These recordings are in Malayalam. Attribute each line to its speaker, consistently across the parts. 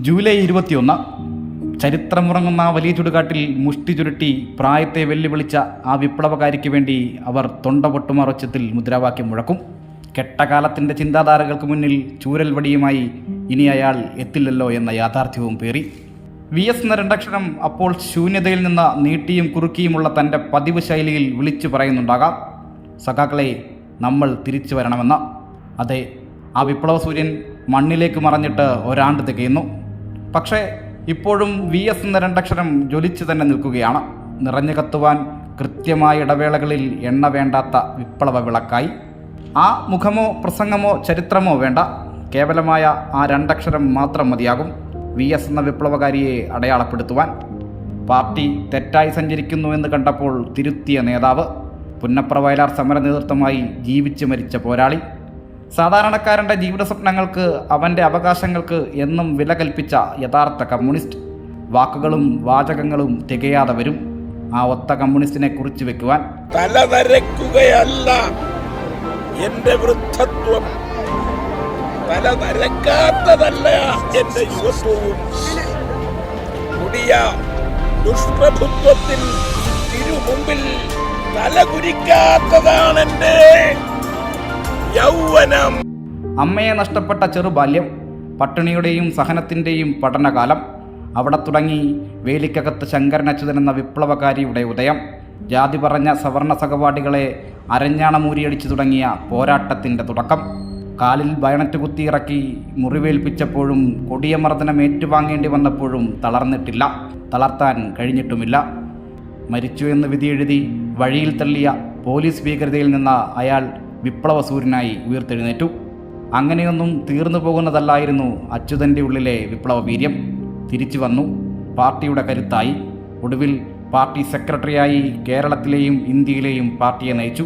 Speaker 1: ജൂലൈ 21 ചരിത്രമുറങ്ങുന്ന വലിയ ചുടുകാട്ടിൽ മുഷ്ടി ചുരുട്ടി പ്രായത്തെ വെല്ലുവിളിച്ച ആ വിപ്ലവകാരിക്ക് വേണ്ടി അവർ തൊണ്ട പൊട്ടുമറച്ചത്തിൽ മുദ്രാവാക്യം മുഴക്കും. കെട്ടകാലത്തിൻ്റെ ചിന്താധാരകൾക്ക് മുന്നിൽ ചൂരൽ വടിയുമായി ഇനി അയാൾ എത്തില്ലല്ലോ എന്ന യാഥാർത്ഥ്യവും പേറി. VS എന്ന രണ്ടക്ഷരം അപ്പോൾ ശൂന്യതയിൽ നിന്ന് നീട്ടിയും കുറുക്കിയുമുള്ള തൻ്റെ പതിവ് ശൈലിയിൽ വിളിച്ചു പറയുന്നുണ്ടാകാം, സഖാക്കളെ, നമ്മൾ തിരിച്ചു വരണമെന്ന്. അതെ, ആ വിപ്ലവ സൂര്യൻ മണ്ണിലേക്ക് മറഞ്ഞിട്ട് ഒരാണ്ട് തികയുന്നു. പക്ഷേ ഇപ്പോഴും VS എന്ന രണ്ടക്ഷരം ജ്വലിച്ചു തന്നെ നിൽക്കുകയാണ്. നിറഞ്ഞു കത്തുവാൻ കൃത്യമായ ഇടവേളകളിൽ എണ്ണ വേണ്ടാത്ത വിപ്ലവ വിളക്കായി. ആ മുഖമോ പ്രസംഗമോ ചരിത്രമോ വേണ്ട, കേവലമായ ആ രണ്ടക്ഷരം മാത്രം മതിയാകും VS എന്ന വിപ്ലവകാരിയെ അടയാളപ്പെടുത്തുവാൻ. പാർട്ടി തെറ്റായി സഞ്ചരിക്കുന്നുവെന്ന് കണ്ടപ്പോൾ തിരുത്തിയ നേതാവ്, പുന്നപ്ര വയലാർ സമര നേതൃത്വമായി ജീവിച്ചു മരിച്ച പോരാളി, സാധാരണക്കാരൻ്റെ ജീവിത സ്വപ്നങ്ങൾക്ക് അവൻ്റെ അവകാശങ്ങൾക്ക് എന്നും വില കൽപ്പിച്ച യഥാർത്ഥ കമ്മ്യൂണിസ്റ്റ്. വാക്കുകളും വാചകങ്ങളും തികയാതെ വരും ആ ഒത്ത കമ്മ്യൂണിസ്റ്റിനെ കുറിച്ച് വെക്കുവാൻ.
Speaker 2: തലനരക്കുകയല്ല എന്റെ വൃദ്ധത്വം, തലനരക്കാത്തതല്ല എന്റെ യുവത്വവും. കൊടിയ ദുഷ്പ്രഭുത്വത്തിൽ തിരുമുമ്പിൽ തലകുരിക്കാത്തതാണ് എന്റെ യൗവനം.
Speaker 1: അമ്മയെ നഷ്ടപ്പെട്ട ചെറുബാല്യം, പട്ടിണിയുടെയും സഹനത്തിൻ്റെയും പഠനകാലം, അവിടെ തുടങ്ങി വേലിക്കകത്ത് ശങ്കരൻ അച്യുതൻ എന്ന വിപ്ലവകാരിയുടെ ഉദയം. ജാതി പറഞ്ഞ സവർണ സഹപാഠികളെ അരഞ്ഞാണമൂരിയടിച്ചു തുടങ്ങിയ പോരാട്ടത്തിൻ്റെ തുടക്കം. കാലിൽ ബയണറ്റ് കുത്തിയിറക്കി മുറിവേൽപ്പിച്ചപ്പോഴും കൊടിയ മർദ്ദനം ഏറ്റുവാങ്ങേണ്ടി വന്നപ്പോഴും തളർന്നിട്ടില്ല, തളർത്താൻ കഴിഞ്ഞിട്ടുമില്ല. മരിച്ചു എന്ന് വിധിയെഴുതി വഴിയിൽ തള്ളിയ പോലീസ് ഭീകരതയിൽ നിന്ന് അയാൾ വിപ്ലവ സൂര്യനായി ഉയർത്തെഴുന്നേറ്റു. അങ്ങനെയൊന്നും തീർന്നു പോകുന്നതല്ലായിരുന്നു അച്യുതൻ്റെ ഉള്ളിലെ വിപ്ലവ വീര്യം. തിരിച്ചു വന്നു, പാർട്ടിയുടെ കരുത്തായി. ഒടുവിൽ പാർട്ടി സെക്രട്ടറിയായി കേരളത്തിലെയും ഇന്ത്യയിലെയും പാർട്ടിയെ നയിച്ചു.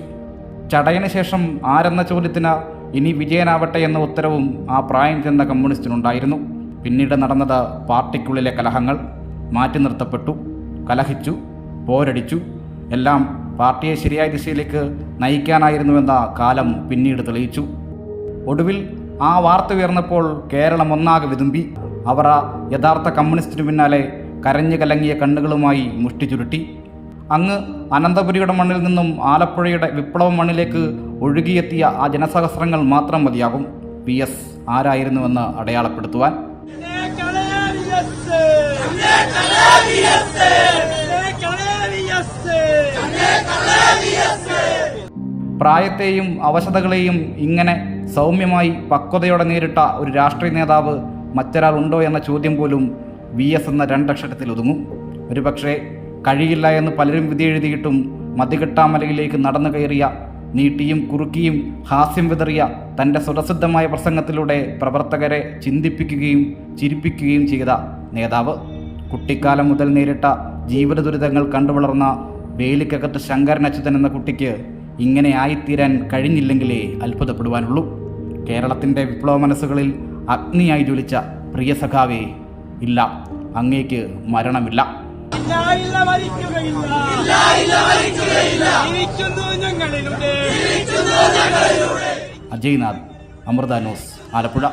Speaker 1: ചടയന് ശേഷം ആരെന്ന ചോദ്യത്തിന് ഇനി വിജയനാവട്ടെ എന്ന ഉത്തരവും ആ പ്രായം ചെന്ന കമ്മ്യൂണിസ്റ്റിനുണ്ടായിരുന്നു. പിന്നീട് നടന്നത് പാർട്ടിക്കുള്ളിലെ കലഹങ്ങൾ. മാറ്റി നിർത്തപ്പെട്ടു, കലഹിച്ചു, പോരടിച്ചു. എല്ലാം പാർട്ടിയെ ശരിയായ ദിശയിലേക്ക് നയിക്കാനായിരുന്നുവെന്ന കാലം പിന്നീട് തെളിയിച്ചു. ഒടുവിൽ ആ വാർത്ത ഉയർന്നപ്പോൾ കേരളം ഒന്നാകെ വിതുമ്പി. അവർ ആ യഥാർത്ഥ കമ്മ്യൂണിസ്റ്റിനു പിന്നാലെ കരഞ്ഞു കലങ്ങിയ കണ്ണുകളുമായി മുഷ്ടി ചുരുട്ടി. അങ്ങ് അനന്തപുരിയുടെ മണ്ണിൽ നിന്നും ആലപ്പുഴയുടെ വിപ്ലവ മണ്ണിലേക്ക് ഒഴുകിയെത്തിയ ആ ജനസഹസ്രങ്ങൾ മാത്രം മതിയാകും VS ആരായിരുന്നുവെന്ന് അടയാളപ്പെടുത്തുവാൻ. പ്രായത്തെയും അവശതകളെയും ഇങ്ങനെ സൗമ്യമായി പക്വതയോടെ നേരിട്ട ഒരു രാഷ്ട്രീയ നേതാവ് മറ്റൊരാൾ ഉണ്ടോ എന്ന ചോദ്യം പോലും VS എന്ന രണ്ടക്ഷരത്തിൽ ഒതുങ്ങും. ഒരുപക്ഷെ കഴിയില്ല എന്ന് പലരും വിധി എഴുതിയിട്ടും മതികെട്ടാമലയിലേക്ക് നടന്നു കയറിയ, നീട്ടിയും കുറുക്കിയും ഹാസ്യം വിതറിയ തൻ്റെ സ്വതസിദ്ധമായ പ്രസംഗത്തിലൂടെ പ്രവർത്തകരെ ചിന്തിപ്പിക്കുകയും ചിരിപ്പിക്കുകയും ചെയ്ത നേതാവ്. കുട്ടിക്കാലം മുതൽ നേരിട്ട ജീവിത ദുരിതങ്ങൾ കണ്ടുവളർന്ന വേലിക്കകത്ത് ശങ്കരൻ അച്യുതൻ എന്ന കുട്ടിക്ക് ഇങ്ങനെ ആയിത്തീരാൻ കഴിഞ്ഞില്ലെങ്കിലേ അത്ഭുതപ്പെടുവാനുള്ളൂ. കേരളത്തിൻ്റെ വിപ്ലവ മനസ്സുകളിൽ അഗ്നിയായി ജ്വലിച്ച പ്രിയ സഖാവേ, ഇല്ല, അങ്ങേക്ക് മരണമില്ല. അജയ്നാഥ്, അമൃത ന്യൂസ്, ആലപ്പുഴ.